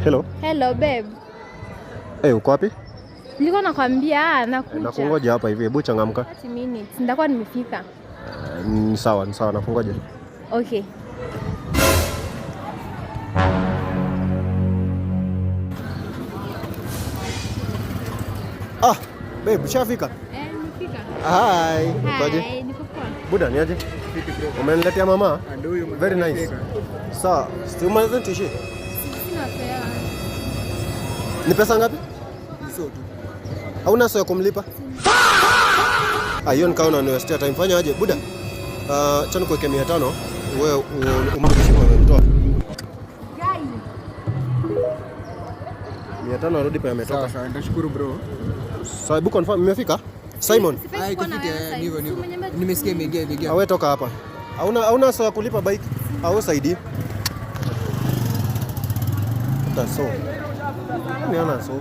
Hello. Hello babe. Uko wapi? Nilikuwa nakwambia nakuja. Nakungoja hapa hivi. Hebu changamka. 30 minutes. Nitakuwa nimefika. Ni sawa nakungoja. Okay. Babe, ushafika? Nimefika. Hi. Hi, niko poa. Buda, ni aje? Umeniletea mama? Very nice. Sawa, si umaliza tishi? Sina fare. Ni pesa ngapi? Hizo tu. Hauna sawa kumlipa? Hiyo nikaona ni waste time. Fanya aje? Buda. Acha nikuweke 500. Wewe umrudishie umetoa. Gai. 500 arudi pa ametoka. Sawa, nitashukuru bro. Sawa, hebu confirm imefika? Simon. Ndivyo. Nimesikia imeingia. Wewe toka hapa. Hauna sawa kulipa bike? Au saidie? That's so. Ni ana so.